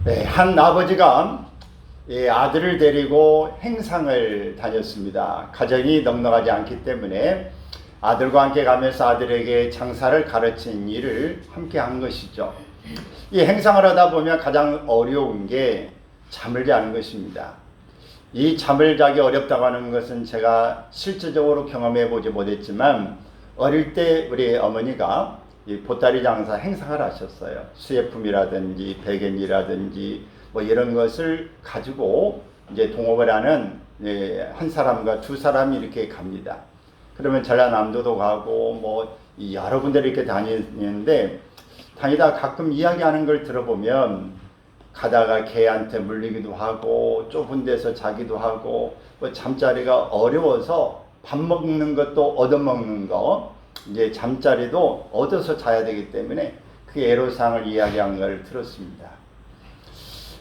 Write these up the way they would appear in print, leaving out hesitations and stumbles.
네, 한 아버지가 아들을 데리고 행상을 다녔습니다. 가정이 넉넉하지 않기 때문에 아들과 함께 가면서 아들에게 장사를 가르친 일을 함께 한 것이죠. 이 행상을 하다 보면 가장 어려운 게 잠을 자는 것입니다. 이 잠을 자기 어렵다고 하는 것은 제가 실질적으로 경험해 보지 못했지만 어릴 때 우리 어머니가 이 보따리 장사 행상을 하셨어요. 수제품이라든지 백연이라든지 뭐 이런 것을 가지고 이제 동업을 하는 한 사람과 두 사람이 이렇게 갑니다. 그러면 전라남도도 가고 뭐 여러 군데를 이렇게 다니는데 다니다 가끔 이야기하는 걸 들어보면 가다가 개한테 물리기도 하고 좁은 데서 자기도 하고 뭐 잠자리가 어려워서 밥 먹는 것도 얻어먹는 거 이제 잠자리도 얻어서 자야 되기 때문에 그 애로사항을 이야기한 걸 들었습니다.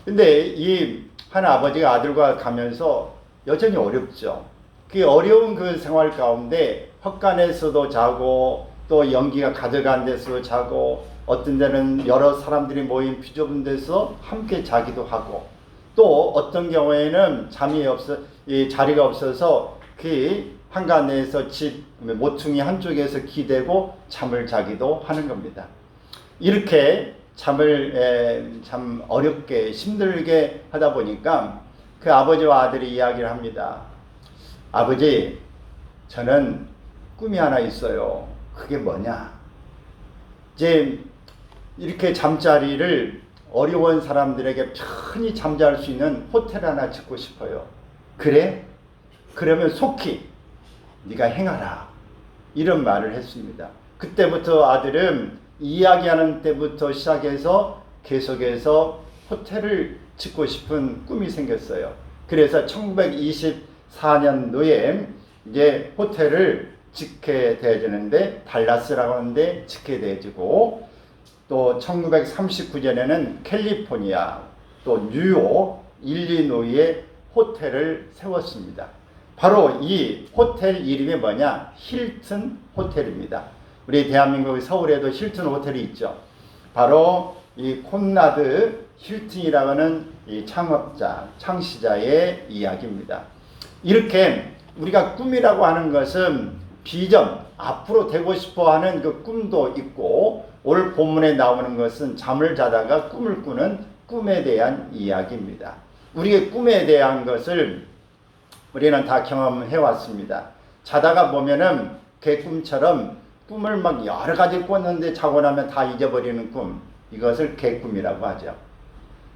근데 이 한 아버지가 아들과 가면서 여전히 어렵죠. 그 어려운 그 생활 가운데 헛간에서도 자고 또 연기가 가득한 데서도 자고 어떤 데는 여러 사람들이 모인 비좁은 데서 함께 자기도 하고 또 어떤 경우에는 자리가 없어서 그 한간 내에서 집 모퉁이 한쪽에서 기대고 잠을 자기도 하는 겁니다. 이렇게 잠을 참 어렵게 힘들게 하다 보니까 그 아버지와 아들이 이야기를 합니다. 아버지, 저는 꿈이 하나 있어요. 그게 뭐냐? 이제 이렇게 잠자리를 어려운 사람들에게 편히 잠잘 수 있는 호텔 하나 짓고 싶어요. 그래? 그러면 속히 네가 행하라. 이런 말을 했습니다. 그때부터 아들은 이야기하는 때부터 시작해서 계속해서 호텔을 짓고 싶은 꿈이 생겼어요. 그래서 1924년도에 이제 호텔을 짓게 되어지는데 달라스라고 하는데 짓게 되어지고 또 1939년에는 캘리포니아 또 뉴욕 일리노이에 호텔을 세웠습니다. 바로 이 호텔 이름이 뭐냐? 힐튼 호텔입니다. 우리 대한민국 서울에도 힐튼 호텔이 있죠. 바로 이 콘라드 힐튼이라고 하는 이 창시자의 이야기입니다. 이렇게 우리가 꿈이라고 하는 것은 비전, 앞으로 되고 싶어 하는 그 꿈도 있고 오늘 본문에 나오는 것은 잠을 자다가 꿈을 꾸는 꿈에 대한 이야기입니다. 우리의 꿈에 대한 것을 우리는 다 경험해 왔습니다. 자다가 보면은 개꿈처럼 꿈을 막 여러 가지 꿨는데 자고 나면 다 잊어버리는 꿈, 이것을 개꿈이라고 하죠.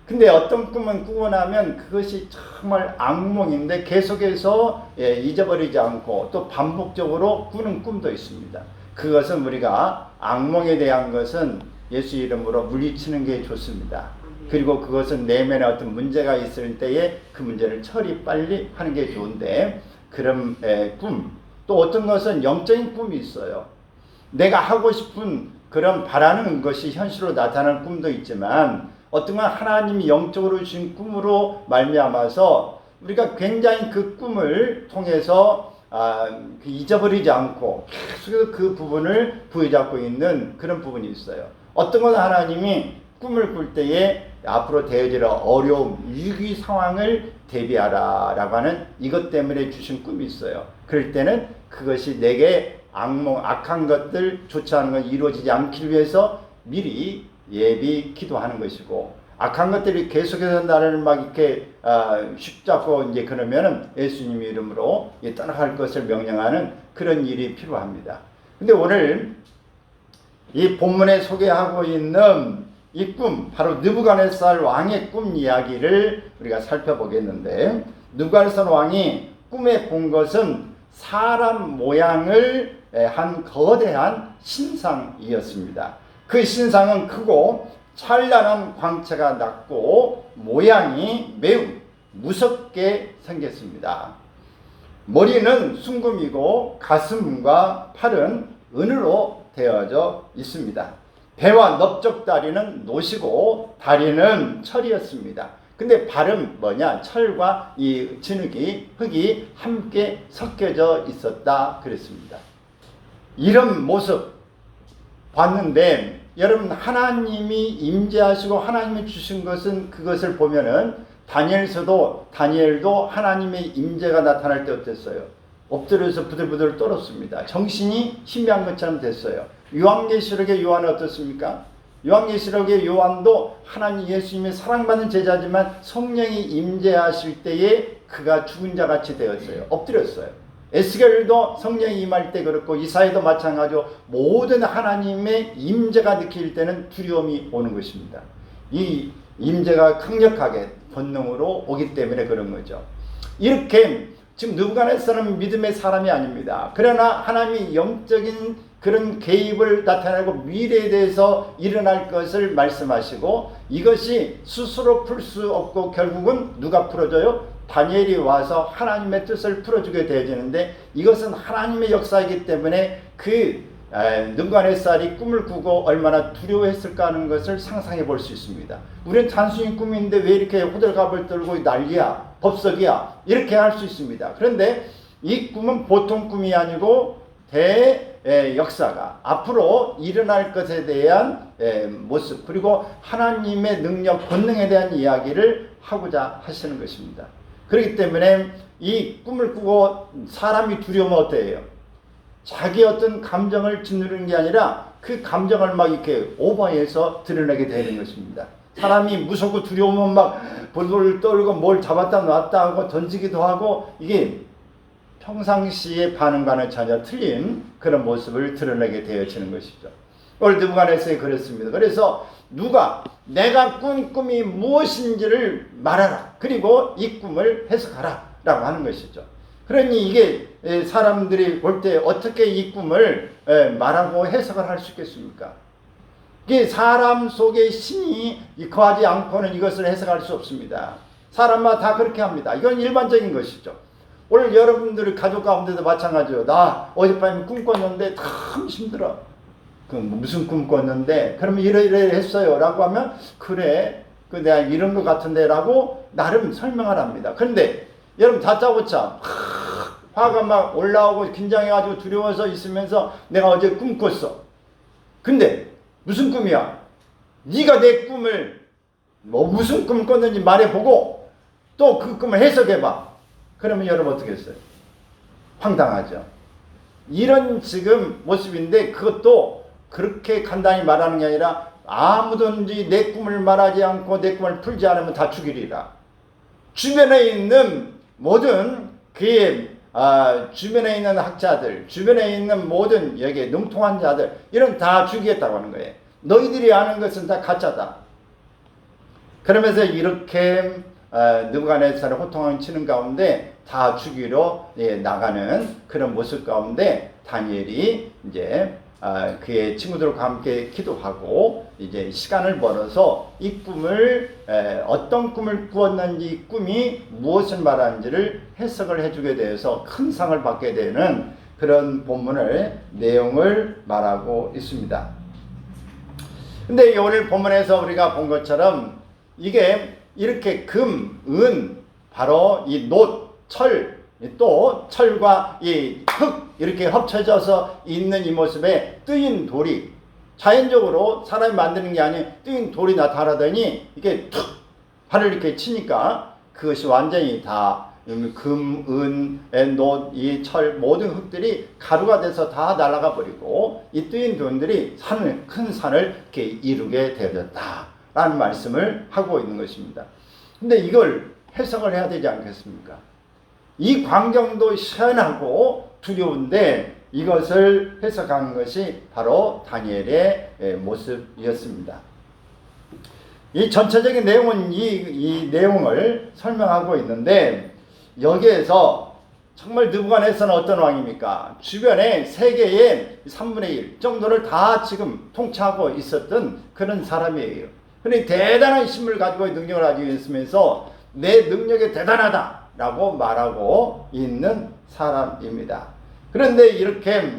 근데 어떤 꿈은 꾸고 나면 그것이 정말 악몽인데 계속해서 잊어버리지 않고 또 반복적으로 꾸는 꿈도 있습니다. 그것은 우리가 악몽에 대한 것은 예수 이름으로 물리치는 게 좋습니다. 그리고 그것은 내면에 어떤 문제가 있을 때에 그 문제를 처리 빨리 하는 게 좋은데 그런 꿈, 또 어떤 것은 영적인 꿈이 있어요. 내가 하고 싶은 그런 바라는 것이 현실로 나타나는 꿈도 있지만 어떤 건 하나님이 영적으로 주신 꿈으로 말미암아서 우리가 굉장히 그 꿈을 통해서 잊어버리지 않고 계속 그 부분을 부여잡고 있는 그런 부분이 있어요. 어떤 건 하나님이 꿈을 꿀 때에 앞으로 되어질 어려움, 위기 상황을 대비하라 라고 하는 이것 때문에 주신 꿈이 있어요. 그럴 때는 그것이 내게 악몽, 악한 것들, 좋지 않은 것 이루어지지 않기 위해서 미리 예비 기도하는 것이고 악한 것들이 계속해서 나를 막 이렇게 쉽잡고 이제 그러면은 예수님 이름으로 떠나갈 것을 명령하는 그런 일이 필요합니다. 근데 오늘 이 본문에 소개하고 있는 이 꿈, 바로 느부갓네살 왕의 꿈 이야기를 우리가 살펴보겠는데 느부갓네살 왕이 꿈에 본 것은 사람 모양을 한 거대한 신상이었습니다. 그 신상은 크고 찬란한 광채가 났고 모양이 매우 무섭게 생겼습니다. 머리는 순금이고 가슴과 팔은 은으로 되어져 있습니다. 배와 넓적다리는 노시고 다리는 철이었습니다. 근데 발은 뭐냐? 철과 이 진흙이 흙이 함께 섞여져 있었다 그랬습니다. 이런 모습 봤는데 여러분 하나님이 임재하시고 하나님이 주신 것은 그것을 보면은 다니엘도 하나님의 임재가 나타날 때 어땠어요? 엎드려서 부들부들 떨었습니다. 정신이 희미한 것처럼 됐어요. 요한계시록의 요한은 어떻습니까? 요한계시록의 요한도 하나님 예수님의 사랑받는 제자지만 성령이 임재하실 때에 그가 죽은 자 같이 되었어요. 엎드렸어요. 에스겔도 성령이 임할 때 그렇고 이사야도 마찬가지로 모든 하나님의 임재가 느낄 때는 두려움이 오는 것입니다. 이 임재가 강력하게 본능으로 오기 때문에 그런 거죠. 이렇게 지금 느부갓네살은 믿음의 사람이 아닙니다. 그러나 하나님이 영적인 그런 개입을 나타내고 미래에 대해서 일어날 것을 말씀하시고 이것이 스스로 풀 수 없고 결국은 누가 풀어줘요? 다니엘이 와서 하나님의 뜻을 풀어주게 되어지는데 이것은 하나님의 역사이기 때문에 느부갓네살이 꿈을 꾸고 얼마나 두려워했을까 하는 것을 상상해 볼 수 있습니다. 우리는 단순히 꿈인데 왜 이렇게 호들갑을 떨고 난리야, 법석이야 이렇게 할 수 있습니다. 그런데 이 꿈은 보통 꿈이 아니고 역사가 앞으로 일어날 것에 대한 모습 그리고 하나님의 능력, 권능에 대한 이야기를 하고자 하시는 것입니다. 그렇기 때문에 이 꿈을 꾸고 사람이 두려우면 어때요? 자기 어떤 감정을 짓누르는 게 아니라 그 감정을 막 이렇게 오버해서 드러내게 되는 것입니다. 사람이 무섭고 두려우면 막 볼볼 떨고 뭘 잡았다 놨다 하고 던지기도 하고 이게 평상시의 반응과는 전혀 틀린 그런 모습을 드러내게 되어지는 것이죠. 오늘 느부갓네살이 그랬습니다. 그래서 누가 내가 꾼 꿈이 무엇인지를 말하라. 그리고 이 꿈을 해석하라. 라고 하는 것이죠. 그러니 이게 사람들이 볼 때 어떻게 이 꿈을 말하고 해석을 할 수 있겠습니까? 이게 사람 속에 신이 거하지 않고는 이것을 해석할 수 없습니다. 사람마다 다 그렇게 합니다. 이건 일반적인 것이죠. 오늘 여러분들 가족 가운데도 마찬가지예요. 나 어젯밤에 꿈 꿨는데 참 힘들어. 무슨 꿈 꿨는데? 그러면 이래 했어요. 라고 하면 그래. 내가 이런 것 같은데 라고 나름 설명을 합니다. 그런데 여러분 다짜고짜 화가 막 올라오고 긴장해가지고 두려워서 있으면서 내가 어제 꿈 꿨어. 근데 무슨 꿈이야? 네가 내 꿈을 무슨 꿈을 꿨는지 말해보고 또 그 꿈을 해석해봐. 그러면 여러분 어떻게 했어요? 황당하죠. 이런 지금 모습인데 그것도 그렇게 간단히 말하는 게 아니라 아무든지 내 꿈을 말하지 않고 내 꿈을 풀지 않으면 다 죽이리라. 주변에 있는 모든 그의 주변에 있는 학자들, 주변에 있는 모든 여기에 능통한 자들 이런 다 죽이겠다고 하는 거예요. 너희들이 아는 것은 다 가짜다. 그러면서 이렇게 느부갓네살을 호통을 치는 가운데 다 죽이러 나가는 그런 모습 가운데 다니엘이 이제 그의 친구들과 함께 기도하고 이제 시간을 벌어서 이 꿈을 어떤 꿈을 꾸었는지 이 꿈이 무엇을 말하는지를 해석을 해주게 되어서 큰 상을 받게 되는 그런 본문의 내용을 말하고 있습니다. 근데 오늘 본문에서 우리가 본 것처럼 이게 이렇게 금, 은, 바로 이 놋, 철, 또 철과 이 흙 이렇게 합쳐져서 있는 이 모습에 뜨인 돌이 자연적으로 사람이 만드는 게 아닌 뜨인 돌이 나타나더니 이게 툭 발을 이렇게 치니까 그것이 완전히 다 금, 은, 놋, 이 철 모든 흙들이 가루가 돼서 다 날아가 버리고 이 뜨인 돌들이 큰 산을 이렇게 이루게 되어졌다라는 말씀을 하고 있는 것입니다. 근데 이걸 해석을 해야 되지 않겠습니까? 이 광경도 시원하고 두려운데 이것을 해석한 것이 바로 다니엘의 모습이었습니다. 이 전체적인 내용은 이 내용을 설명하고 있는데 여기에서 정말 느부갓네살은 어떤 왕입니까? 주변에 세계의 3분의 1 정도를 다 지금 통치하고 있었던 그런 사람이에요. 그런데 대단한 힘을 가지고 능력을 가지고 있으면서 내 능력이 대단하다 라고 말하고 있는 사람입니다. 그런데 이렇게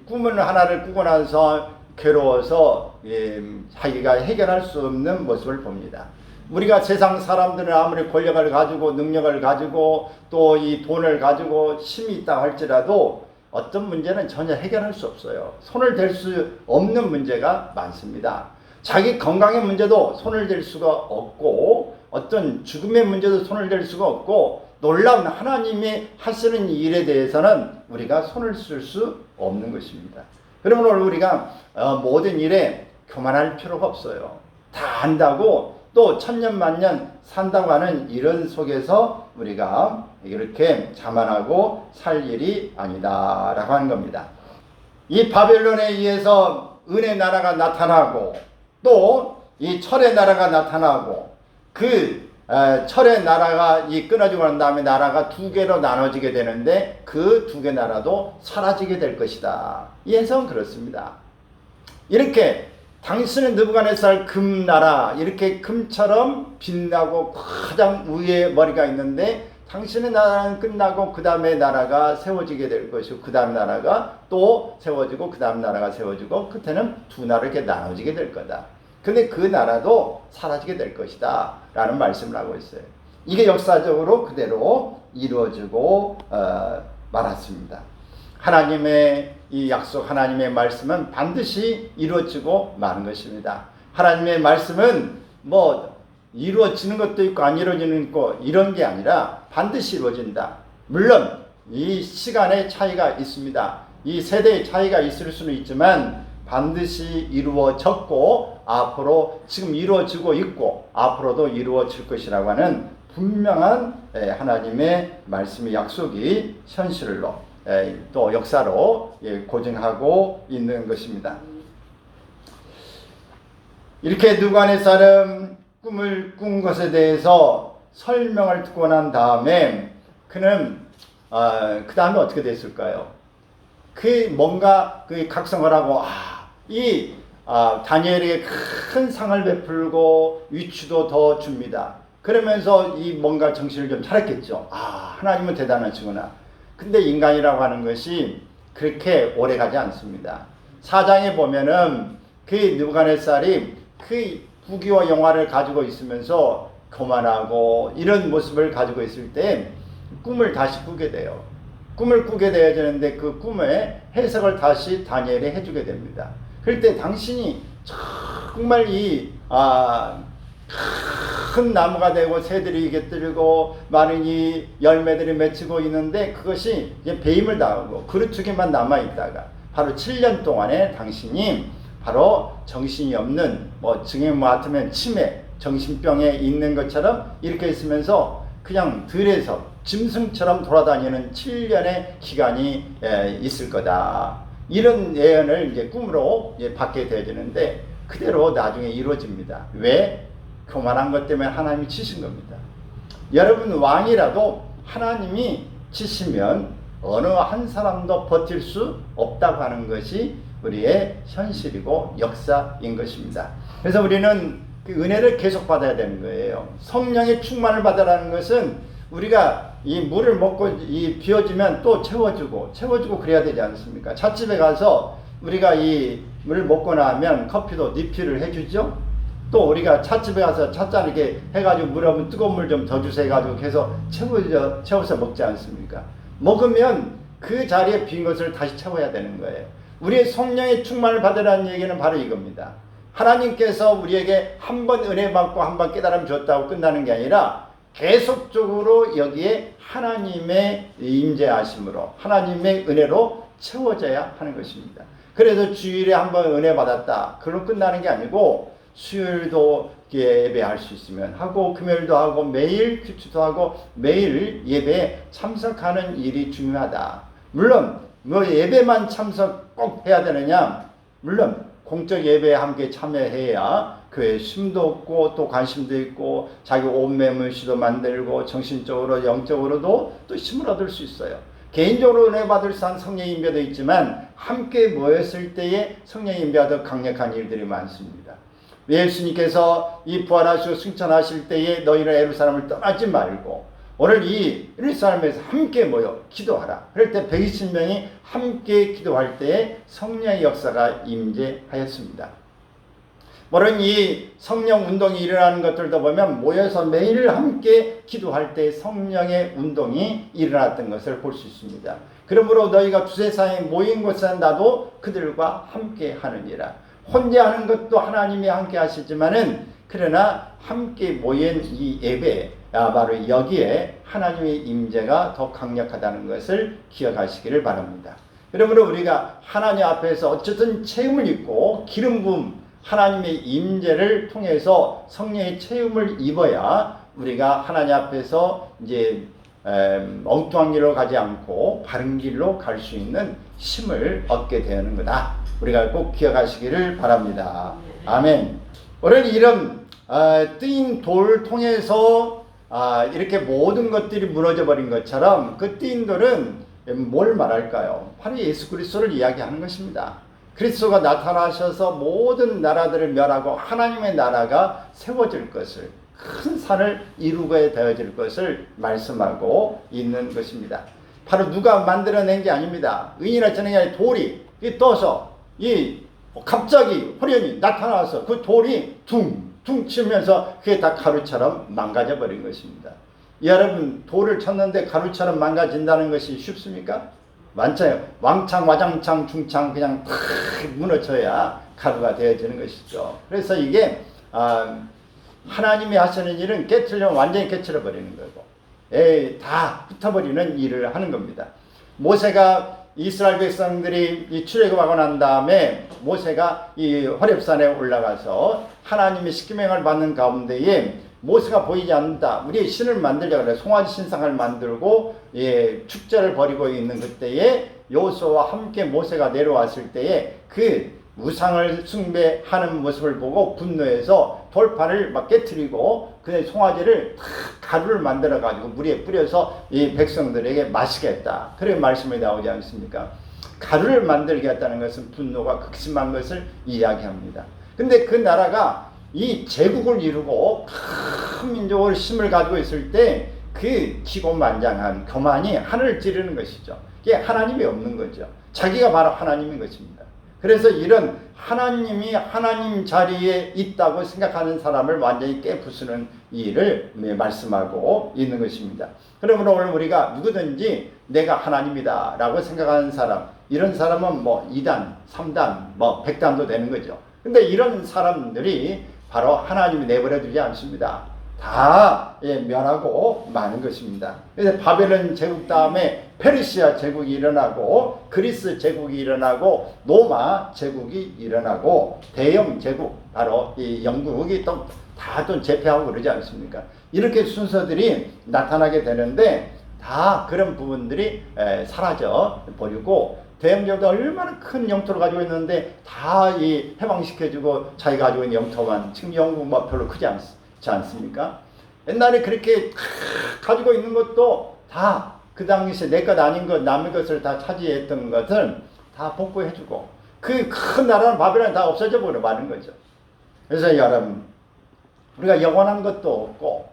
꿈을 하나를 꾸고 나서 괴로워서 자기가 해결할 수 없는 모습을 봅니다. 우리가 세상 사람들은 아무리 권력을 가지고 능력을 가지고 또 이 돈을 가지고 힘이 있다 할지라도 어떤 문제는 전혀 해결할 수 없어요. 손을 댈 수 없는 문제가 많습니다. 자기 건강의 문제도 손을 댈 수가 없고, 어떤 죽음의 문제도 손을 댈 수가 없고, 놀라운 하나님이 하시는 일에 대해서는 우리가 손을 쓸 수 없는 것입니다. 그러면 오늘 우리가 모든 일에 교만할 필요가 없어요. 다 안다고 또 천년만년 산다고 하는 이런 속에서 우리가 이렇게 자만하고 살 일이 아니다라고 하는 겁니다. 이 바벨론에 의해서 은혜 나라가 나타나고 또 이 철의 나라가 나타나고 그 철의 나라가 이 끊어지고 난 다음에 나라가 두 개로 나눠지게 되는데 그 두 개 나라도 사라지게 될 것이다. 이 해석은 그렇습니다. 이렇게 당신은 느부갓네살 금나라, 이렇게 금처럼 빛나고 가장 위에 머리가 있는데 당신의 나라는 끝나고 그 다음에 나라가 세워지게 될 것이고 그 다음 나라가 또 세워지고 그 다음 나라가 세워지고 끝에는 두 나라가 이렇게 나눠지게 될 거다. 근데 그 나라도 사라지게 될 것이다 라는 말씀을 하고 있어요. 이게 역사적으로 그대로 이루어지고 말았습니다. 하나님의 이 약속, 하나님의 말씀은 반드시 이루어지고 마는 것입니다. 하나님의 말씀은 뭐 이루어지는 것도 있고 안 이루어지는 것도 있고 이런 게 아니라 반드시 이루어진다. 물론 이 시간의 차이가 있습니다. 이 세대의 차이가 있을 수는 있지만 반드시 이루어졌고 앞으로 지금 이루어지고 있고 앞으로도 이루어질 것이라고 하는 분명한 하나님의 말씀의 약속이 현실로 또 역사로 고증하고 있는 것입니다. 이렇게 느부갓네살은 꿈을 꾼 것에 대해서 설명을 듣고 난 다음에 그는 그 다음에 어떻게 됐을까요? 그 뭔가 그 각성을 하고 다니엘에게 큰 상을 베풀고 위치도 더 줍니다. 그러면서 이 뭔가 정신을 좀 차렸겠죠. 하나님은 대단하시구나. 근데 인간이라고 하는 것이 그렇게 오래 가지 않습니다. 4장에 보면은 그 느부갓네살이 그 부귀와 영화를 가지고 있으면서 교만하고 이런 모습을 가지고 있을 때 꿈을 다시 꾸게 돼요. 꿈을 꾸게 되어지는데 그 꿈의 해석을 다시 다니엘이 해주게 됩니다. 그럴 때 당신이 정말 큰 나무가 되고 새들이 깃들고 많은 이 열매들이 맺히고 있는데 그것이 이제 배임을 당하고 그릇 두 개만 남아있다가 바로 7년 동안에 당신이 바로 정신이 없는 증행 같으면 치매, 정신병에 있는 것처럼 이렇게 있으면서 그냥 들에서 짐승처럼 돌아다니는 7년의 기간이 있을 거다. 이런 예언을 이제 꿈으로 받게 되어지는데 그대로 나중에 이루어집니다. 왜? 교만한 것 때문에 하나님이 치신 겁니다. 여러분 왕이라도 하나님이 치시면 어느 한 사람도 버틸 수 없다고 하는 것이 우리의 현실이고 역사인 것입니다. 그래서 우리는 그 은혜를 계속 받아야 되는 거예요. 성령의 충만을 받으라는 것은 우리가 이 물을 먹고 이 비워지면 또 채워주고 그래야 되지 않습니까? 찻집에 가서 우리가 이 물 먹고 나면 커피도 리필을 해주죠. 또 우리가 찻집에 가서 찻잔 이렇게 해가지고 물 하면 뜨거운 물 좀 더 주세요 해가지고 계속 채워서 먹지 않습니까? 먹으면 그 자리에 빈 것을 다시 채워야 되는 거예요. 우리의 성령의 충만을 받으라는 얘기는 바로 이겁니다. 하나님께서 우리에게 한 번 은혜 받고 한 번 깨달음 줬다고 끝나는 게 아니라 계속적으로 여기에 하나님의 임재하심으로 하나님의 은혜로 채워져야 하는 것입니다. 그래서 주일에 한 번 은혜 받았다. 그걸로 끝나는 게 아니고 수요일도 예배할 수 있으면 하고 금요일도 하고 매일 큐티도 하고 매일 예배에 참석하는 일이 중요하다. 물론 예배만 참석 꼭 해야 되느냐? 물론 공적 예배에 함께 참여해야 교회에 심도 없고 또 관심도 있고 자기 옷매물시도 만들고 정신적으로 영적으로도 또 힘을 얻을 수 있어요. 개인적으로 은혜 받을 수 있는 성령의 임재도 있지만 함께 모였을 때에 성령의 임재가 더 강력한 일들이 많습니다. 예수님께서 이 부활하시고 승천하실 때에 너희는 예루살렘을 떠나지 말고 오늘 이 예루살렘에서 함께 모여 기도하라. 그럴 때 120명이 함께 기도할 때에 성령의 역사가 임재하였습니다. 물론 이 성령 운동이 일어나는 것들도 보면 모여서 매일 함께 기도할 때 성령의 운동이 일어났던 것을 볼 수 있습니다. 그러므로 너희가 두세상에 모인 곳은 나도 그들과 함께 하느니라. 혼자 하는 것도 하나님이 함께 하시지만은 그러나 함께 모인 이 예배, 바로 여기에 하나님의 임재가 더 강력하다는 것을 기억하시기를 바랍니다. 그러므로 우리가 하나님 앞에서 어쨌든 체험을 입고 기름 부음, 하나님의 임재를 통해서 성령의 체험을 입어야 우리가 하나님 앞에서 이제 엉뚱한 길로 가지 않고 바른 길로 갈 수 있는 힘을 얻게 되는 거다. 우리가 꼭 기억하시기를 바랍니다. 아멘. 오늘 이런 뜨인 돌 통해서 이렇게 모든 것들이 무너져 버린 것처럼 그 뜨인 돌은 뭘 말할까요? 바로 예수 그리스도를 이야기하는 것입니다. 그리스도가 나타나셔서 모든 나라들을 멸하고 하나님의 나라가 세워질 것을, 큰 산을 이루게 되어질 것을 말씀하고 있는 것입니다. 바로 누가 만들어낸 게 아닙니다. 의인이나 전능이 돌이 떠서 갑자기 호련히 나타나서 그 돌이 둥 치면서 그게 다 가루처럼 망가져 버린 것입니다. 여러분, 돌을 쳤는데 가루처럼 망가진다는 것이 쉽습니까? 많잖아요. 왕창, 와장창, 중창 그냥 탁 무너져야 가루가 되어지는 것이죠. 그래서 이게 하나님이 하시는 일은 깨트리면 완전히 깨트려 버리는 거고, 다 흩어버리는 일을 하는 겁니다. 모세가 이스라엘 백성들이 출애굽하고 난 다음에 모세가 이 호렙산에 올라가서 하나님의 십계명을 받는 가운데에 모세가 보이지 않는다. 우리의 신을 만들자 그래. 송아지 신상을 만들고 축제를 벌이고 있는 그때에 여호수아와 함께 모세가 내려왔을 때에 그 우상을 숭배하는 모습을 보고 분노해서 돌판을 막 깨트리고 그 송아지를 가루를 만들어 가지고 물에 뿌려서 이 백성들에게 마시겠다. 그런 말씀이 나오지 않습니까? 가루를 만들겠다는 것은 분노가 극심한 것을 이야기합니다. 근데 그 나라가 이 제국을 이루고 큰 민족을 힘을 가지고 있을 때 그 기고만장한 교만이 하늘을 찌르는 것이죠. 이게 하나님이 없는 거죠. 자기가 바로 하나님인 것입니다. 그래서 이런 하나님이 하나님 자리에 있다고 생각하는 사람을 완전히 깨부수는 일을 말씀하고 있는 것입니다. 그러므로 오늘 우리가 누구든지 내가 하나님이다 라고 생각하는 사람, 이런 사람은 뭐 2단, 3단, 뭐 100단도 되는 거죠. 근데 이런 사람들이 바로 하나님이 내버려 두지 않습니다. 다 멸하고 마는 것입니다. 그래서 바벨론 제국 다음에 페르시아 제국이 일어나고 그리스 제국이 일어나고 로마 제국이 일어나고 대영 제국, 바로 이 영국이 또 다 또 제패하고 그러지 않습니까? 이렇게 순서들이 나타나게 되는데 다 그런 부분들이 사라져 버리고 대영제국도 얼마나 큰 영토를 가지고 있는데 다 해방시켜주고 자기가 가지고 있는 영토만 지금 영국 뭐 별로 크지 않습니까? 옛날에 그렇게 가지고 있는 것도 다 그 당시에 내 것 아닌 것, 남의 것을 다 차지했던 것을 다 복구해주고 그 큰 나라는 바벨론이 다 없어져 버려가는 거죠. 그래서 여러분, 우리가 영원한 것도 없고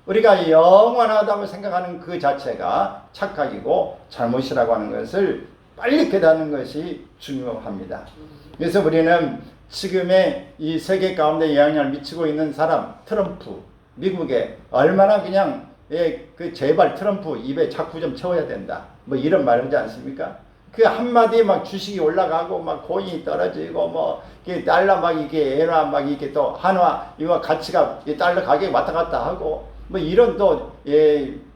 우리가 영원하다고 생각하는 그 자체가 착각이고 잘못이라고 하는 것을 빨리 깨닫는 것이 중요합니다. 그래서 우리는 지금의 이 세계 가운데 영향을 미치고 있는 사람, 트럼프, 미국에 얼마나 그냥 그 제발 트럼프 입에 자꾸 좀 채워야 된다. 뭐 이런 말 하지 않습니까? 그 한마디에 막 주식이 올라가고 막 고인이 떨어지고 뭐 달러 막 이게 엔화 막 이게 또 한화 이거 가치가 달러 가격이 왔다 갔다 하고 뭐 이런 또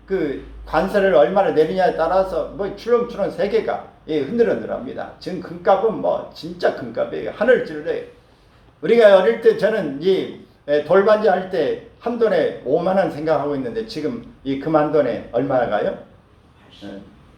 그 관세를 얼마나 내리냐에 따라서 뭐 출렁출렁 세계가 흔들흔들합니다. 지금 금값은 뭐 진짜 금값이에요. 하늘 찔러요. 우리가 어릴 때 저는 돌반지 할 때 한 돈에 5만 원 생각하고 있는데 지금 금 한 돈에 얼마나 가요?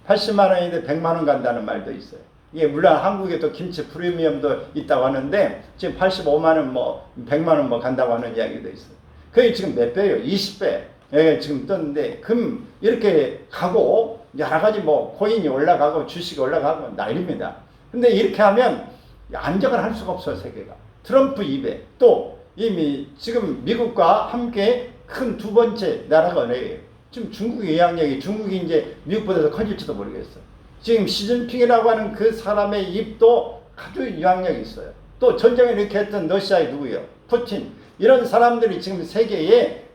80만 원인데 100만 원 간다는 말도 있어요. 이게 물론 한국에 또 김치 프리미엄도 있다고 하는데 지금 85만 원 뭐 100만 원 뭐 간다고 하는 이야기도 있어요. 그게 지금 몇 배예요? 20배. 지금 떴는데 금 이렇게 가고 여러 가지 뭐 코인이 올라가고 주식이 올라가고 난립니다. 근데 이렇게 하면 안정을 할 수가 없어요, 세계가. 트럼프 입에 또 이미 지금 미국과 함께 큰 두 번째 나라가 어디예요? 지금 중국의 영향력이 중국이 이제 미국보다 더 커질지도 모르겠어요. 지금 시진핑이라고 하는 그 사람의 입도 아주 영향력이 있어요. 또 전쟁을 이렇게 했던 러시아의 누구예요? 푸틴 이런 사람들이 지금 세계에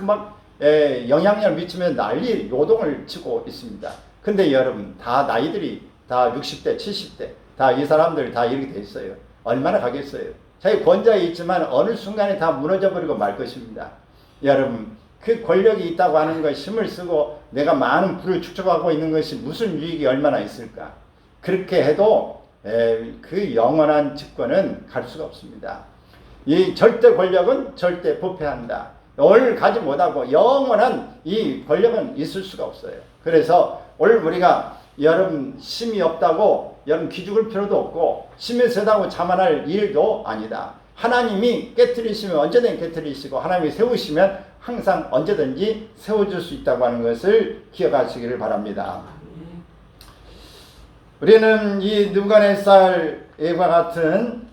막 영향력을 미치면서 난리 요동을 치고 있습니다. 근데 여러분 다 나이들이 다 60대 70대 다 이 사람들 다 이렇게 돼 있어요. 얼마나 가겠어요. 자기 권좌에 있지만 어느 순간에 다 무너져 버리고 말 것입니다. 여러분 그 권력이 있다고 하는 것 힘을 쓰고 내가 많은 부를 축적하고 있는 것이 무슨 유익이 얼마나 있을까. 그렇게 해도 그 영원한 집권은 갈 수가 없습니다. 이 절대 권력은 절대 부패한다. 오늘 가지 못하고 영원한 이 권력은 있을 수가 없어요. 그래서 오늘 우리가 여러분 힘이 없다고 여러분 기죽을 필요도 없고 힘이 세다고 자만할 일도 아니다. 하나님이 깨트리시면 언제든 깨트리시고 하나님이 세우시면 항상 언제든지 세워줄 수 있다고 하는 것을 기억하시기를 바랍니다. 우리는 이 느부갓네살과 같은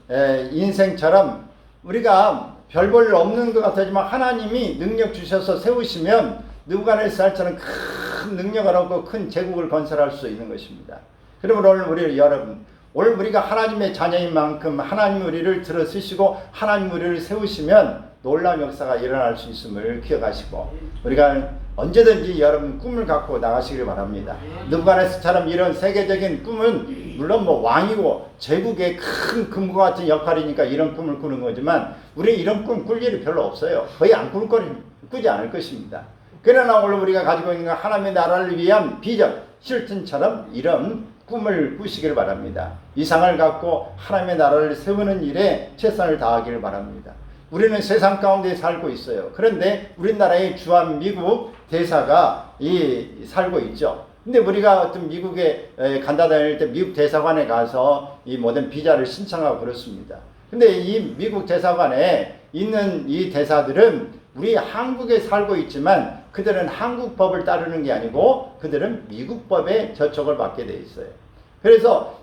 인생처럼 우리가 별 볼 일 없는 것 같지만 하나님이 능력 주셔서 세우시면 느부갓네살처럼 큰 능력을 얻고 큰 제국을 건설할 수 있는 것입니다. 그러므로 오늘 여러분 오늘 우리가 하나님의 자녀인 만큼 하나님 우리를 들어 쓰시고 하나님 우리를 세우시면 놀라운 역사가 일어날 수 있음을 기억하시고 우리가 언제든지 여러분 꿈을 갖고 나가시길 바랍니다. 느부갓네살처럼 이런 세계적인 꿈은 물론 왕이고 제국의 큰 금과 같은 역할이니까 이런 꿈을 꾸는 거지만 우리 이런 꿈 꿀 일이 별로 없어요. 거의 안 꾸지 않을 것입니다. 그러나 오늘 우리가 가지고 있는 하나님의 나라를 위한 비전 실튼처럼 이런 꿈을 꾸시길 바랍니다. 이상을 갖고 하나님의 나라를 세우는 일에 최선을 다하기를 바랍니다. 우리는 세상 가운데 살고 있어요. 그런데 우리나라의 주한 미국 대사가 살고 있죠. 근데 우리가 어떤 미국에 간다 다닐 때 미국 대사관에 가서 이 모든 비자를 신청하고 그렇습니다. 근데 이 미국 대사관에 있는 이 대사들은 우리 한국에 살고 있지만 그들은 한국 법을 따르는 게 아니고 그들은 미국 법에 저촉을 받게 돼 있어요. 그래서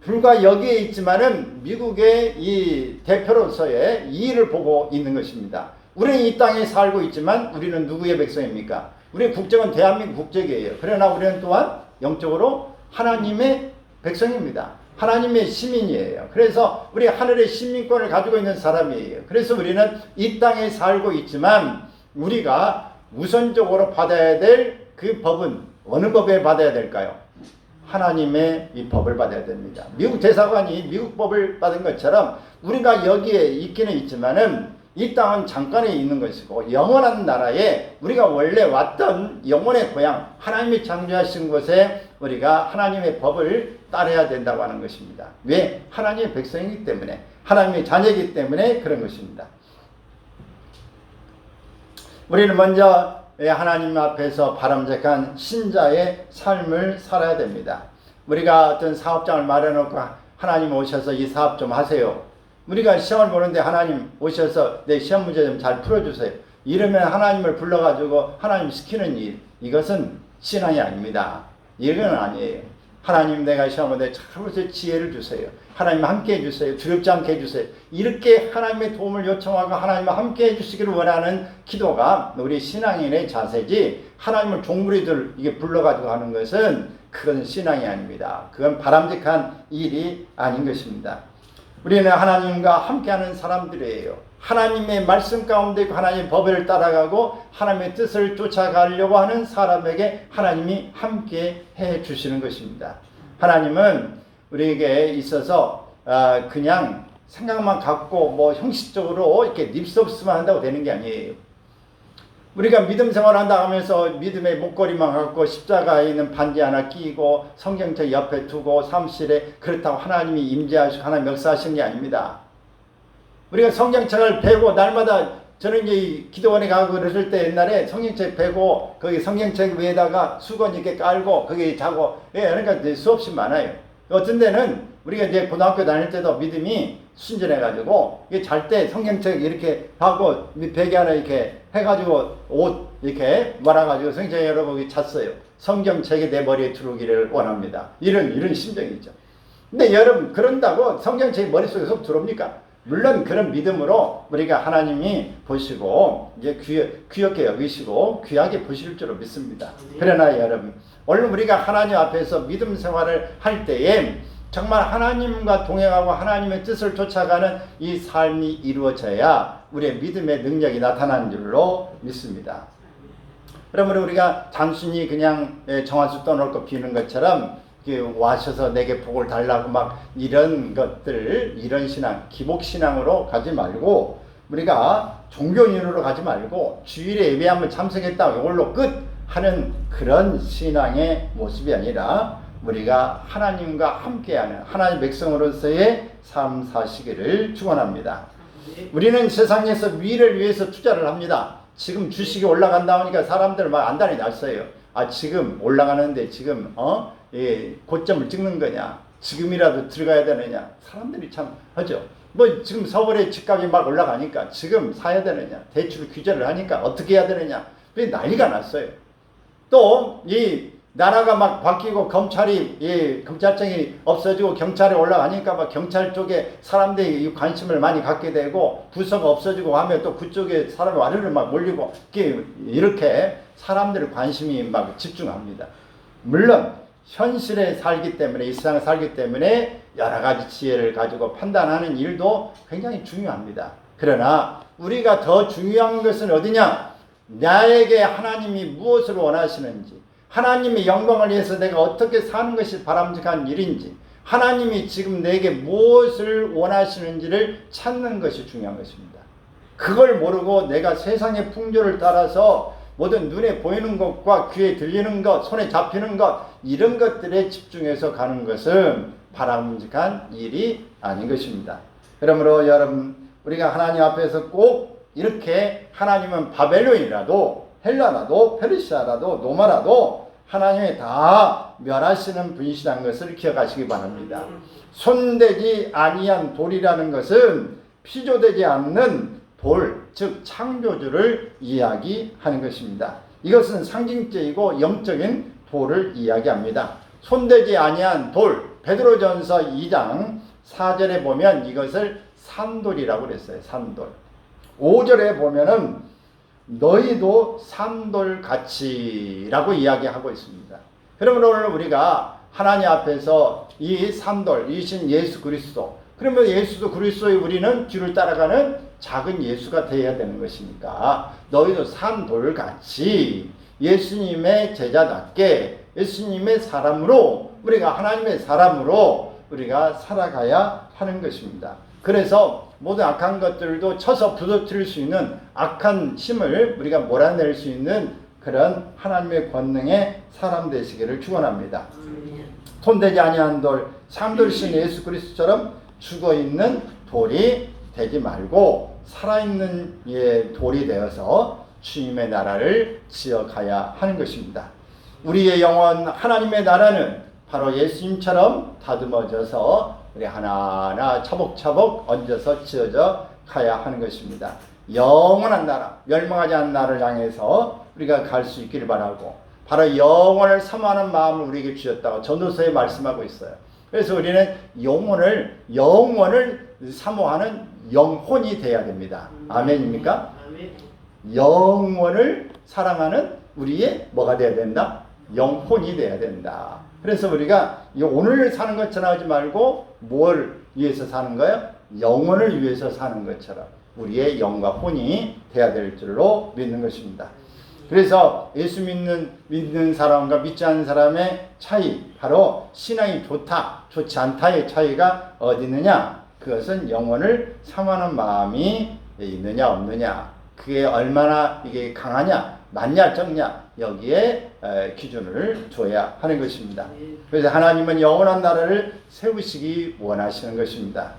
불과 여기에 있지만은 미국의 이 대표로서의 이의를 보고 있는 것입니다. 우리는 이 땅에 살고 있지만 우리는 누구의 백성입니까? 우리의 국적은 대한민국 국적이에요. 그러나 우리는 또한 영적으로 하나님의 백성입니다. 하나님의 시민이에요. 그래서 우리 하늘의 시민권을 가지고 있는 사람이에요. 그래서 우리는 이 땅에 살고 있지만 우리가 우선적으로 받아야 될 그 법은 어느 법에 받아야 될까요? 하나님의 이 법을 받아야 됩니다. 미국 대사관이 미국 법을 받은 것처럼 우리가 여기에 있기는 있지만은 이 땅은 잠깐에 있는 것이고 영원한 나라에 우리가 원래 왔던 영원의 고향 하나님이 창조하신 곳에 우리가 하나님의 법을 따라야 된다고 하는 것입니다. 왜? 하나님의 백성이기 때문에 하나님의 자녀이기 때문에 그런 것입니다. 우리는 먼저 하나님 앞에서 바람직한 신자의 삶을 살아야 됩니다. 우리가 어떤 사업장을 마련해놓고 하나님 오셔서 이 사업 좀 하세요. 우리가 시험을 보는데 하나님 오셔서 내 시험 문제 좀 잘 풀어주세요. 이러면 하나님을 불러가지고 하나님 시키는 일, 이것은 신앙이 아닙니다. 이건 아니에요. 하나님 내가 시험 보는데 참 지혜를 주세요. 하나님 함께 해주세요. 두렵지 않게 해주세요. 이렇게 하나님의 도움을 요청하고 하나님과 함께 해주시기를 원하는 기도가 우리 신앙인의 자세지 하나님을 종무리들 이게 불러가지고 하는 것은 그건 신앙이 아닙니다. 그건 바람직한 일이 아닌 것입니다. 우리는 하나님과 함께하는 사람들이에요. 하나님의 말씀 가운데 하나님의 법을 따라가고 하나님의 뜻을 쫓아가려고 하는 사람에게 하나님이 함께 해 주시는 것입니다. 하나님은 우리에게 있어서 그냥 생각만 갖고 형식적으로 이렇게 립서비스만 한다고 되는 게 아니에요. 우리가 믿음 생활한다 하면서 믿음의 목걸이만 갖고 십자가에 있는 반지 하나 끼고 성경책 옆에 두고 사무실에 그렇다고 하나님이 임재하시고 하나님 역사하시는 게 아닙니다. 우리가 성경책을 베고 날마다 저는 이제 기도원에 가고 그랬을 때 옛날에 성경책 베고 거기 성경책 위에다가 수건 이렇게 깔고 거기 자고 그러니까 수없이 많아요. 어떤 데는 우리가 이제 고등학교 다닐 때도 믿음이 순전해가지고 잘 때 성경책 이렇게 하고 베개 하나 이렇게 해가지고 옷 이렇게 말아가지고 성경책 여러분 잤어요. 성경책이 내 머리에 들어오기를 원합니다. 이런 심정이 있죠. 근데 여러분 그런다고 성경책이 머릿속에 쏙 들어옵니까? 물론 그런 믿음으로 우리가 하나님이 보시고 이제 귀엽게 여기시고 귀하게 보실 줄로 믿습니다. 그러나 여러분 오늘 우리가 하나님 앞에서 믿음 생활을 할 때에 정말 하나님과 동행하고 하나님의 뜻을 쫓아가는 이 삶이 이루어져야 우리의 믿음의 능력이 나타나는 줄로 믿습니다. 그러면 우리가 단순히 그냥 정한수 떠놓고 비는 것처럼 와셔서 내게 복을 달라고 막 이런 것들, 이런 신앙, 기복신앙으로 가지 말고, 우리가 종교인으로 가지 말고 주일에 예배 한번 참석했다 이걸로 끝 하는 그런 신앙의 모습이 아니라 우리가 하나님과 함께하는 하나님의 백성으로서의 삶 사시기를 축원합니다. 우리는 세상에서 미래를 위해서 투자를 합니다. 지금 주식이 올라간다 하니까 사람들 막 안달이 났어요. 지금 올라가는데 지금 고점을 찍는 거냐, 지금이라도 들어가야 되느냐, 사람들이 참 하죠. 뭐 지금 서울의 집값이 막 올라가니까 지금 사야 되느냐, 대출 규제를 하니까 어떻게 해야 되느냐, 난리가 났어요. 또 이 나라가 막 바뀌고 검찰청이 없어지고 경찰이 올라가니까 막 경찰 쪽에 사람들이 관심을 많이 갖게 되고, 부서가 없어지고 하면 또 그쪽에 사람이 와르르 막 몰리고, 이렇게 사람들의 관심이 막 집중합니다. 물론 현실에 살기 때문에, 이 세상에 살기 때문에 여러 가지 지혜를 가지고 판단하는 일도 굉장히 중요합니다. 그러나 우리가 더 중요한 것은 어디냐? 나에게 하나님이 무엇을 원하시는지, 하나님의 영광을 위해서 내가 어떻게 사는 것이 바람직한 일인지, 하나님이 지금 내게 무엇을 원하시는지를 찾는 것이 중요한 것입니다. 그걸 모르고 내가 세상의 풍조를 따라서 모든 눈에 보이는 것과 귀에 들리는 것, 손에 잡히는 것, 이런 것들에 집중해서 가는 것은 바람직한 일이 아닌 것입니다. 그러므로 여러분, 우리가 하나님 앞에서 꼭 이렇게 하나님은 바벨론이라도 헬라라도 페르시아라도 노마라도 하나님이 다 멸하시는 분이시라는 것을 기억하시기 바랍니다. 손대지 아니한 돌이라는 것은 피조되지 않는 돌, 즉 창조주를 이야기하는 것입니다. 이것은 상징적이고 영적인 돌을 이야기합니다. 손대지 아니한 돌, 베드로전서 2장 4절에 보면 이것을 산돌이라고 그랬어요. 산돌. 5절에 보면은 너희도 산돌같이라고 이야기하고 있습니다. 그러면 오늘 우리가 하나님 앞에서 이 산돌, 이신 예수 그리스도, 그러면 예수도 그리스도의 우리는 뒤를 따라가는 작은 예수가 되어야 되는 것이니까 너희도 산돌같이 예수님의 제자답게 예수님의 사람으로, 우리가 하나님의 사람으로 우리가 살아가야 하는 것입니다. 그래서 모든 악한 것들도 쳐서 부서뜨릴 수 있는 악한 힘을 우리가 몰아낼 수 있는 그런 하나님의 권능의 사람 되시기를 축원합니다. 손대지 아니한 돌, 참돌신 예수 그리스도처럼 죽어있는 돌이 되지 말고 살아있는 돌이 되어서 주님의 나라를 지어가야 하는 것입니다. 우리의 영혼 하나님의 나라는 바로 예수님처럼 다듬어져서 우리 하나하나 차곡차곡 얹어서 지어져 가야 하는 것입니다. 영원한 나라, 멸망하지 않는 나라를 향해서 우리가 갈 수 있기를 바라고, 바로 영원을 사모하는 마음을 우리에게 주셨다고 전도서에 말씀하고 있어요. 그래서 우리는 영원을 사모하는 영혼이 되어야 됩니다. 아멘입니까? 영원을 사랑하는 우리의 뭐가 되어야 된다? 영혼이 되어야 된다. 그래서 우리가 오늘 사는 것처럼 하지 말고 뭘 위해서 사는 거예요? 영혼을 위해서 사는 것처럼 우리의 영과 혼이 되어야 될 줄로 믿는 것입니다. 그래서 예수 믿는 사람과 믿지 않는 사람의 차이, 바로 신앙이 좋다, 좋지 않다의 차이가 어디 있느냐? 그것은 영혼을 사모하는 마음이 있느냐 없느냐, 그게 얼마나 이게 강하냐, 많냐 적냐, 여기에 기준을 둬야 하는 것입니다. 그래서 하나님은 영원한 나라를 세우시기 원하시는 것입니다.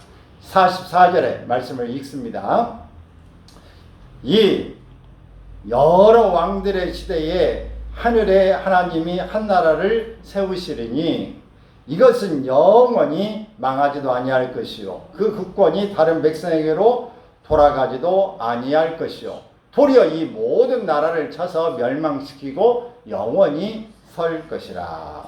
44절의 말씀을 읽습니다. 이 여러 왕들의 시대에 하늘에 하나님이 한 나라를 세우시리니 이것은 영원히 망하지도 아니할 것이요, 그 국권이 다른 백성에게로 돌아가지도 아니할 것이요, 도리어 이 모든 나라를 쳐서 멸망시키고 영원히 설 것이라.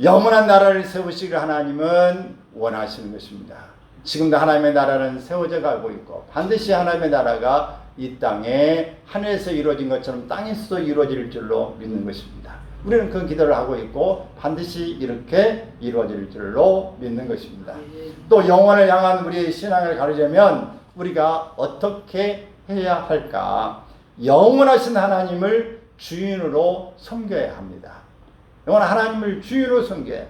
영원한 나라를 세우시기를 하나님은 원하시는 것입니다. 지금도 하나님의 나라는 세워져 가고 있고, 반드시 하나님의 나라가 이 땅에 하늘에서 이루어진 것처럼 땅에서도 이루어질 줄로 믿는 것입니다. 우리는 그 기도를 하고 있고 반드시 이렇게 이루어질 줄로 믿는 것입니다. 또 영혼을 향한 우리의 신앙을 가르려면 우리가 어떻게 해야 할까? 영원하신 하나님을 주인으로 섬겨야 합니다. 영원한 하나님을 주인으로 섬겨야 해요.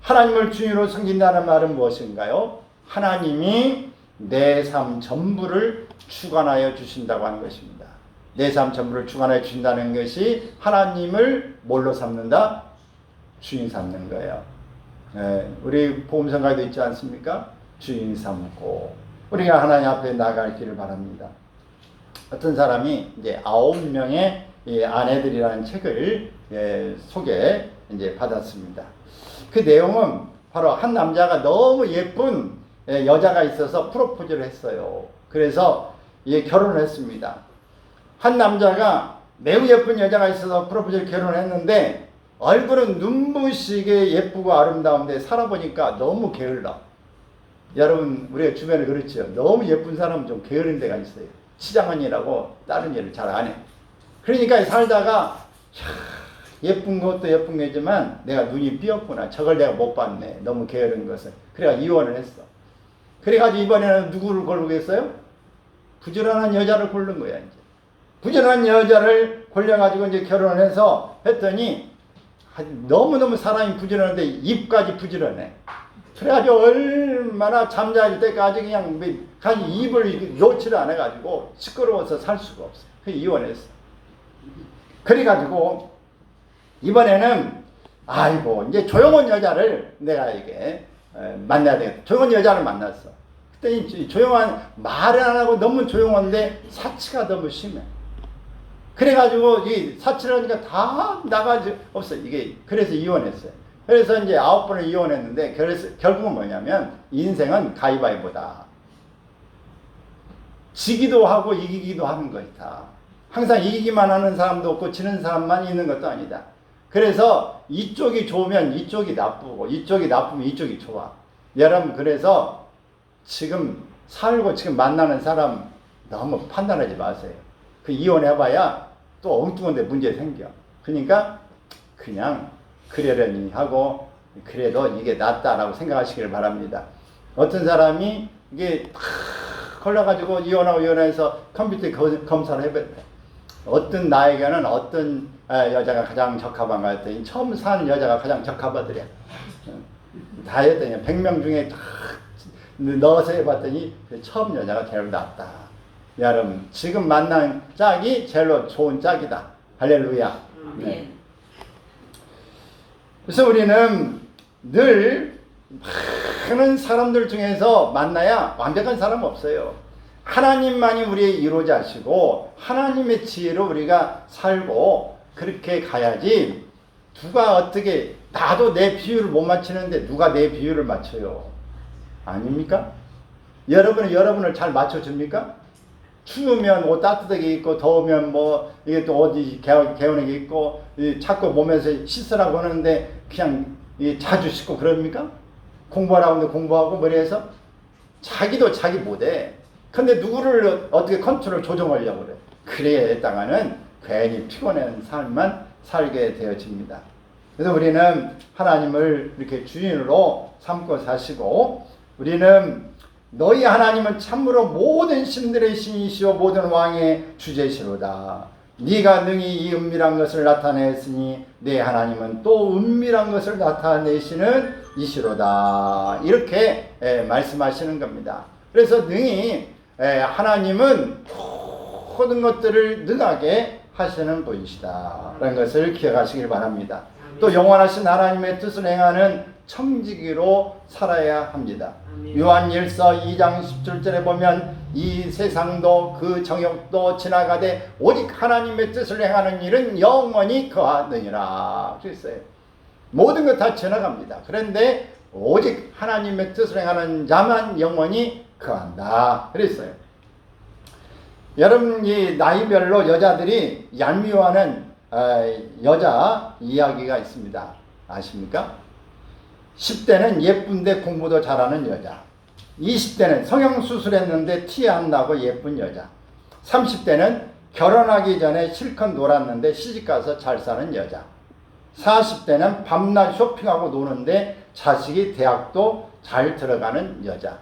하나님을 주인으로 섬긴다는 말은 무엇인가요? 하나님이 내 삶 전부를 주관하여 주신다고 하는 것입니다. 내 삶 전부를 주관하여 주신다는 것이 하나님을 뭘로 삼는다? 주인 삼는 거예요. 우리 보험성가에도 있지 않습니까? 주인 삼고 우리가 하나님 앞에 나갈 길을 바랍니다. 어떤 사람이 이제 9명의 아내들이라는 책을 소개 이제 받았습니다. 그 내용은 바로 한 남자가 너무 예쁜 여자가 있어서 프로포즈를 했어요. 그래서 결혼을 했습니다. 한 남자가 매우 예쁜 여자가 있어서 프로포즈를 결혼했는데 얼굴은 눈부시게 예쁘고 아름다운데 살아보니까 너무 게을러. 여러분 우리가 주변에 그렇죠. 너무 예쁜 사람은 좀 게으른 데가 있어요. 치장언니라고 다른 일을 잘 안 해. 그러니까 살다가 예쁜 것도 예쁜 거지만 내가 눈이 삐었구나. 저걸 내가 못 봤네. 너무 게으른 것을. 그래가 이혼을 했어. 그래가지고 이번에는 누구를 고르겠어요? 부지런한 여자를 고른 거야. 이제 부지런한 여자를 골라가지고 이제 결혼을 해서 했더니 너무너무 사람이 부지런한데 입까지 부지런해. 그래가지고 얼마나 잠잘 때까지 그냥 입을 놓지를 않아가지고 시끄러워서 살 수가 없어. 그래서 이혼했어. 그래가지고 이번에는 아이고 이제 조용한 여자를 내가 이게 만나야 되겠다. 조용한 여자를 만났어. 그때 조용한 말을 안 하고 너무 조용한데 사치가 너무 심해. 그래가지고 이 사치를 하니까 다 나가지 없어. 이게 그래서 이혼했어요. 그래서 이제 9번을 이혼했는데 결국은 뭐냐면 인생은 가위바위보다. 지기도 하고 이기기도 하는 것이다. 항상 이기기만 하는 사람도 없고 지는 사람만 있는 것도 아니다. 그래서 이쪽이 좋으면 이쪽이 나쁘고 이쪽이 나쁘면 이쪽이 좋아. 여러분 그래서 지금 살고 지금 만나는 사람 너무 판단하지 마세요. 그 이혼해봐야 또 엉뚱한 데 문제 생겨. 그러니까 그냥 그러려니 하고 그래도 이게 낫다라고 생각하시길 바랍니다. 어떤 사람이 이게 탁 걸려가지고 이혼해서 컴퓨터에 검사를 해봤대. 어떤 나에게는 어떤 여자가 가장 적합한가 했더니 처음 사는 여자가 가장 적합하더래. 다 했더니 100명 중에 다 넣어서 해봤더니 처음 여자가 제일 낫다. 여러분 지금 만난 짝이 제일로 좋은 짝이다. 할렐루야. 네. 그래서 우리는 늘 많은 사람들 중에서 만나야 완벽한 사람 없어요. 하나님만이 우리의 이루자시고 하나님의 지혜로 우리가 살고 그렇게 가야지. 누가 어떻게 나도 내 비율을 못 맞추는데 누가 내 비율을 맞춰요? 아닙니까? 여러분을 잘 맞춰줍니까? 추우면 옷 따뜻하게 입고 더우면 뭐 이게 또 어디 개운하게 입고 자꾸 몸에서 씻으라고 하는데 그냥 자주 씻고 그럽니까? 공부하라고 하는데 공부하고 머리에서 자기도 자기 못해. 근데 누구를 어떻게 컨트롤 조정하려고 그래. 그래야 했다가는 괜히 피곤한 삶만 살게 되어집니다. 그래서 우리는 하나님을 이렇게 주인으로 삼고 사시고 우리는 너희 하나님은 참으로 모든 신들의 신이시오 모든 왕의 주제시로다. 네가 능히 이 은밀한 것을 나타냈으니 네 하나님은 또 은밀한 것을 나타내시는 이시로다. 이렇게 말씀하시는 겁니다. 그래서 능히 하나님은 모든 것들을 능하게 하시는 분이시다 라는 것을 기억하시길 바랍니다. 또 영원하신 하나님의 뜻을 행하는 청지기로 살아야 합니다. 요한일서 2장 17절에 보면 이 세상도 그 정욕도 지나가되 오직 하나님의 뜻을 행하는 일은 영원히 거하느니라 그랬어요. 모든 것 다 지나갑니다. 그런데 오직 하나님의 뜻을 행하는 자만 영원히 거한다 그랬어요. 여러분 이 나이별로 여자들이 얄미워하는 여자 이야기가 있습니다. 아십니까? 10대는 예쁜데 공부도 잘하는 여자, 20대는 성형수술했는데 티 안 나고 예쁜 여자, 30대는 결혼하기 전에 실컷 놀았는데 시집가서 잘 사는 여자, 40대는 밤낮 쇼핑하고 노는데 자식이 대학도 잘 들어가는 여자.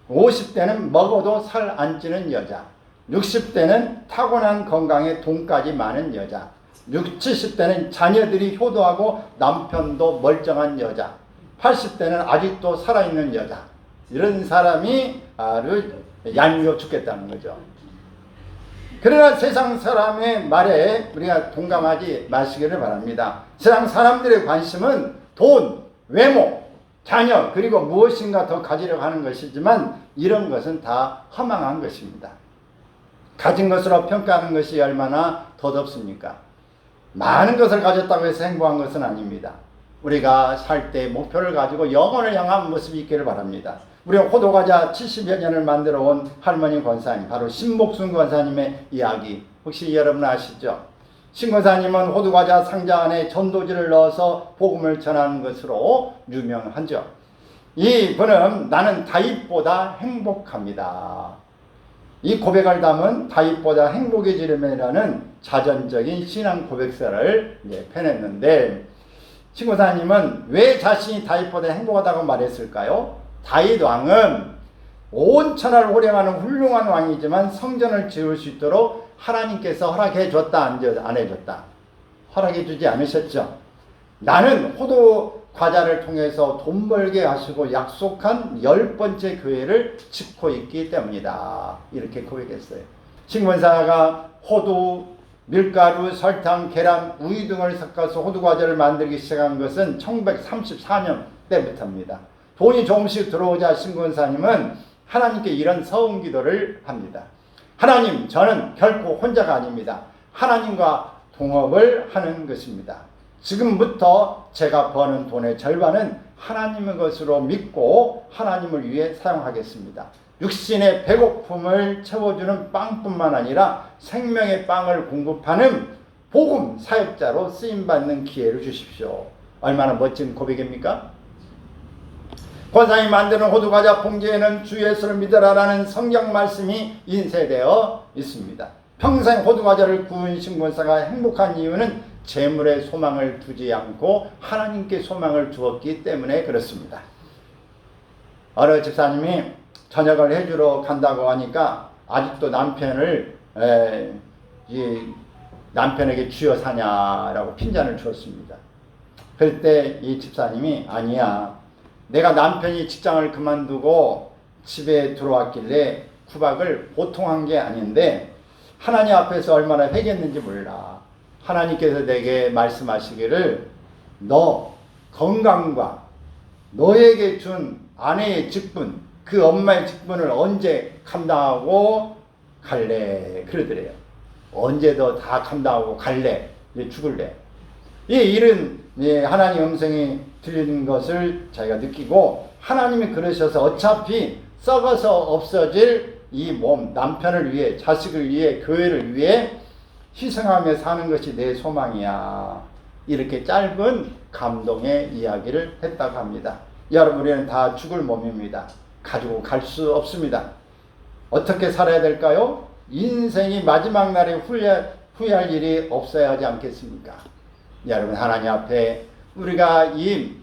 50대는 먹어도 살 안 찌는 여자. 60대는 타고난 건강에 돈까지 많은 여자. 70대는 자녀들이 효도하고 남편도 멀쩡한 여자. 80대는 아직도 살아있는 여자. 이런 사람이 아주 얄미워 죽겠다는 거죠. 그러나 세상 사람의 말에 우리가 동감하지 마시기를 바랍니다. 세상 사람들의 관심은 돈, 외모, 자녀, 그리고 무엇인가 더 가지려고 하는 것이지만 이런 것은 다 허망한 것입니다. 가진 것으로 평가하는 것이 얼마나 덧없습니까? 많은 것을 가졌다고 해서 행복한 것은 아닙니다. 우리가 살 때 목표를 가지고 영혼을 향한 모습이 있기를 바랍니다. 우리 호두과자 70여 년을 만들어 온 할머니 권사님, 바로 신복순 권사님의 이야기 혹시 여러분 아시죠? 신 권사님은 호두과자 상자 안에 전도지를 넣어서 복음을 전하는 것으로 유명하죠. 이 분은 나는 다윗보다 행복합니다. 이 고백을 담은 다윗보다 행복해지려면이라는 자전적인 신앙 고백서를 펴냈는데, 신 권사님은 왜 자신이 다윗보다 행복하다고 말했을까요? 다윗 왕은 온 천하를 호령하는 훌륭한 왕이지만 성전을 지을 수 있도록 하나님께서 허락해 줬다, 안 해줬다? 허락해 주지 않으셨죠. 나는 호두 과자를 통해서 돈 벌게 하시고 약속한 10번째 교회를 짓고 있기 때문이다. 이렇게 고백했어요. 신권사가 호두, 밀가루, 설탕, 계란, 우유 등을 섞어서 호두 과자를 만들기 시작한 것은 1934년 때부터입니다. 돈이 조금씩 들어오자 신권사님은 하나님께 이런 서운 기도를 합니다. 하나님, 저는 결코 혼자가 아닙니다. 하나님과 동업을 하는 것입니다. 지금부터 제가 버는 돈의 절반은 하나님의 것으로 믿고 하나님을 위해 사용하겠습니다. 육신의 배고픔을 채워주는 빵뿐만 아니라 생명의 빵을 공급하는 복음 사역자로 쓰임받는 기회를 주십시오. 얼마나 멋진 고백입니까? 권사님이 만드는 호두과자 봉지에는 주 예수를 믿으라라는 성경 말씀이 인쇄되어 있습니다. 평생 호두과자를 구운 신권사가 행복한 이유는 재물에 소망을 두지 않고 하나님께 소망을 두었기 때문에 그렇습니다. 어느 집사님이 저녁을 해주러 간다고 하니까 아직도 남편에게 쥐어 사냐라고 핀잔을 주었습니다. 그럴 때 이 집사님이 아니야, 내가 남편이 직장을 그만두고 집에 들어왔길래 구박을 보통 한 게 아닌데 하나님 앞에서 얼마나 회개했는지 몰라. 하나님께서 내게 말씀하시기를 너 건강과 너에게 준 아내의 직분, 그 엄마의 직분을 언제 감당하고 갈래? 그러더래요. 언제 더 다 감당하고 갈래? 죽을래? 이 일은 하나님 음성이 들리는 것을 자기가 느끼고 하나님이 그러셔서 어차피 썩어서 없어질 이 몸, 남편을 위해, 자식을 위해, 교회를 위해 희생하며 사는 것이 내 소망이야. 이렇게 짧은 감동의 이야기를 했다고 합니다. 여러분, 우리는 다 죽을 몸입니다. 가지고 갈 수 없습니다. 어떻게 살아야 될까요? 인생이 마지막 날에 후회할 일이 없어야 하지 않겠습니까? 여러분, 하나님 앞에 우리가 이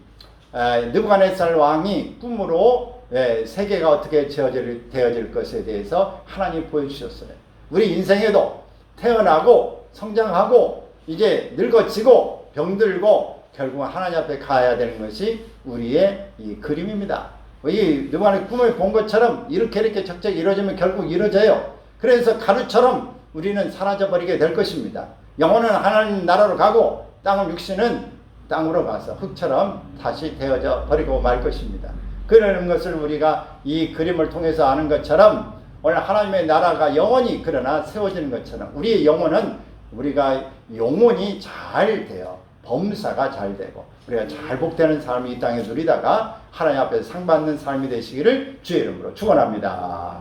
느부갓네살 왕이 꿈으로 세계가 어떻게 되어질 것에 대해서 하나님 보여주셨어요. 우리 인생에도 태어나고 성장하고 이제 늙어지고 병들고 결국은 하나님 앞에 가야 되는 것이 우리의 이 그림입니다. 이 느부갓네살 꿈을 본 것처럼 이렇게 적적 이루어지면 결국 이루어져요. 그래서 가루처럼 우리는 사라져버리게 될 것입니다. 영혼은 하나님 나라로 가고 육신은 땅으로 가서 흙처럼 다시 되어져 버리고 말 것입니다. 그러는 것을 우리가 이 그림을 통해서 아는 것처럼 오늘 하나님의 나라가 영원히 그러나 세워지는 것처럼 우리의 영혼은 우리가 영혼이 잘 돼요. 범사가 잘 되고 우리가 잘 복되는 삶이 이 땅에 누리다가 하나님 앞에서 상 받는 삶이 되시기를 주의 이름으로 축원합니다.